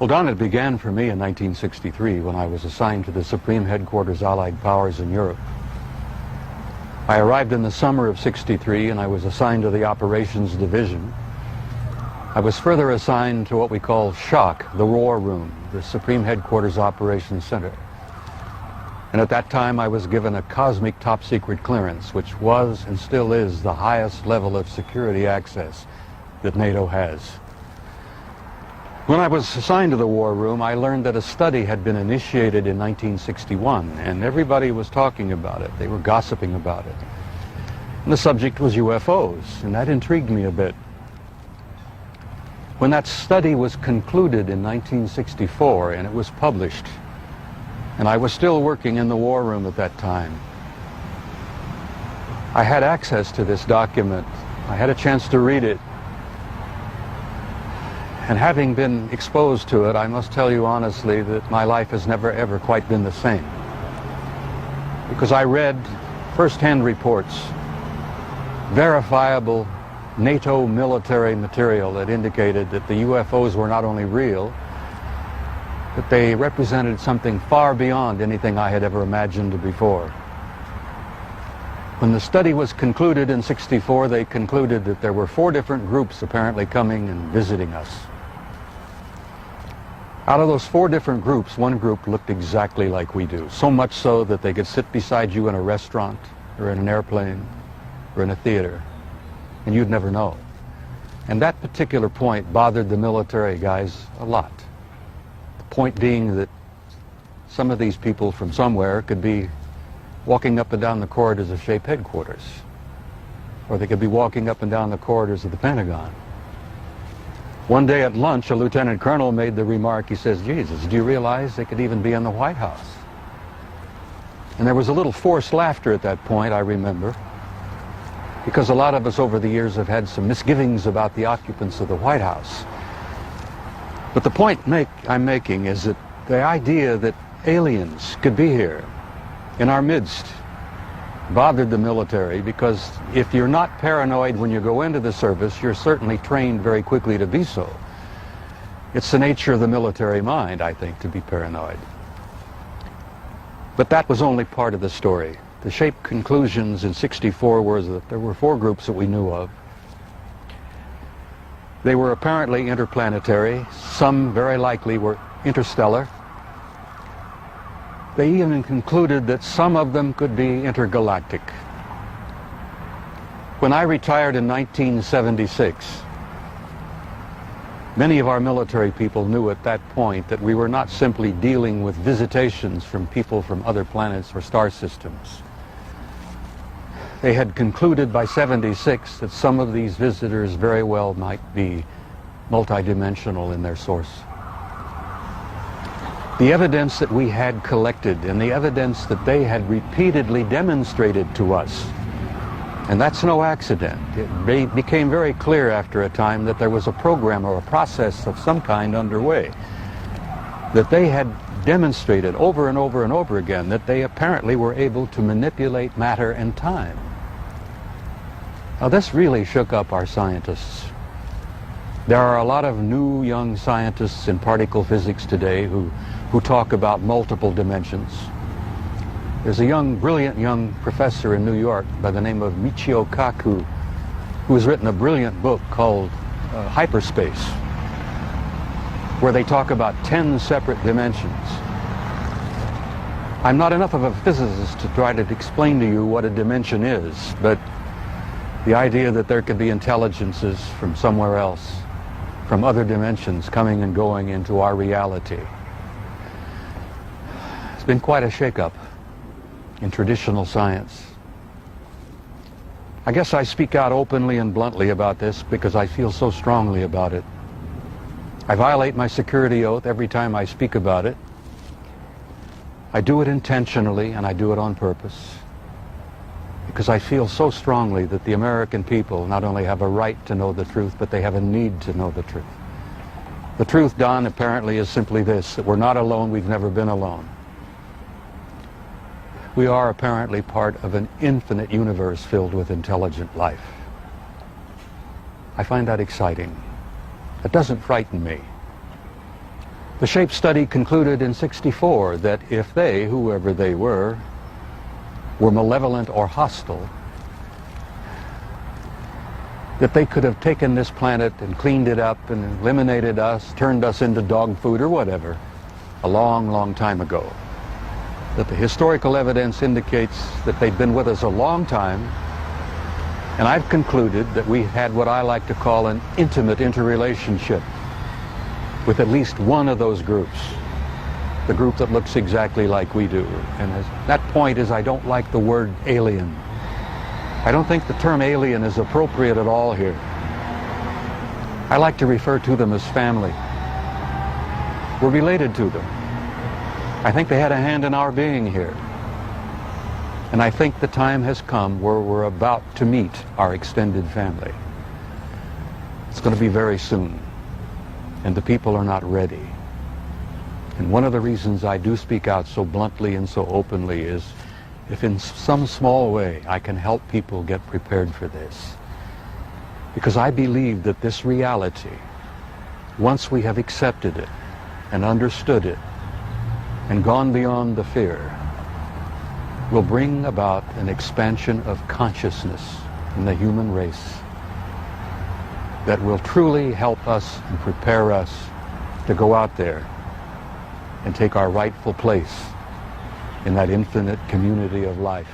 Well, Don, it began for me in 1963 when I was assigned to the Supreme Headquarters Allied Powers in Europe. I arrived in the summer of '63 and I was assigned to the Operations Division. I was further assigned to what we call SHOC, the War Room, the Supreme Headquarters Operations Center. And at that time I was given a cosmic top secret clearance, which was and still is the highest level of security access that NATO has. When I was assigned to the War Room, I learned that a study had been initiated in 1961, and everybody was talking about it. They were gossiping about it. And the subject was UFOs, and that intrigued me a bit. When that study was concluded in 1964 and it was published, and I was still working in the War Room at that time, I had access to this document. I had a chance to read it. And having been exposed to it, I must tell you honestly that my life has never ever quite been the same. Because I read first-hand reports, verifiable NATO military material that indicated that the UFOs were not only real, but they represented something far beyond anything I had ever imagined before. When the study was concluded in '64, they concluded that there were 4 different groups apparently coming and visiting us. Out of those 4 different groups, one group looked exactly like we do, so much so that they could sit beside you in a restaurant or in an airplane or in a theater, and you'd never know. And that particular point bothered the military guys a lot. The point being that some of these people from somewhere could be walking up and down the corridors of SHAPE headquarters, or they could be walking up and down the corridors of the Pentagon. One day at lunch, a lieutenant colonel made the remark, he says, "Jesus, do you realize they could even be in the White House?" And there was a little forced laughter at that point, I remember, because a lot of us over the years have had some misgivings about the occupants of the White House. But the point I'm making is that the idea that aliens could be here in our midst bothered the military, because if you're not paranoid when you go into the service, you're certainly trained very quickly to be so. It's the nature of the military mind, I think, to be paranoid. But that was only part of the story. The SHAPE conclusions in '64 were that there were 4 groups that we knew of. They were apparently interplanetary. Some very likely were interstellar. They even concluded that some of them could be intergalactic. When I retired in 1976, many of our military people knew at that point that we were not simply dealing with visitations from people from other planets or star systems. They had concluded by '76 that some of these visitors very well might be multidimensional in their source. The evidence that we had collected and the evidence that they had repeatedly demonstrated to us, and that's no accident. It became very clear after a time that there was a program or a process of some kind underway, that they had demonstrated over and over and over again that they apparently were able to manipulate matter and time. Now this really shook up our scientists. There are a lot of new young scientists in particle physics today who talk about multiple dimensions. There's a brilliant young professor in New York by the name of Michio Kaku, who has written a brilliant book called Hyperspace, where they talk about 10 separate dimensions. I'm not enough of a physicist to try to explain to you what a dimension is, but the idea that there could be intelligences from somewhere else, from other dimensions, coming and going into our reality. It's been quite a shake-up in traditional science. I guess I speak out openly and bluntly about this because I feel so strongly about it. I violate my security oath every time I speak about it. I do it intentionally and I do it on purpose, because I feel so strongly that the American people not only have a right to know the truth, but they have a need to know the truth. The truth, Don, apparently is simply this, that we're not alone, we've never been alone. We are apparently part of an infinite universe filled with intelligent life. I find that exciting. It doesn't frighten me. The shape study concluded in '64 that if they, whoever they were malevolent or hostile, that they could have taken this planet and cleaned it up and eliminated us, turned us into dog food or whatever, a long, long time ago. That the historical evidence indicates that they'd been with us a long time, and I've concluded that we had what I like to call an intimate interrelationship with at least one of those groups, the group that looks exactly like we do. And that point is, I don't like the word alien. I don't think the term alien is appropriate at all here. I like to refer to them as family. We're related to them. I think they had a hand in our being here. And I think the time has come where we're about to meet our extended family. It's going to be very soon, and the people are not ready. And one of the reasons I do speak out so bluntly and so openly is if in some small way I can help people get prepared for this. Because I believe that this reality, once we have accepted it and understood it and gone beyond the fear, will bring about an expansion of consciousness in the human race that will truly help us and prepare us to go out there and take our rightful place in that infinite community of life.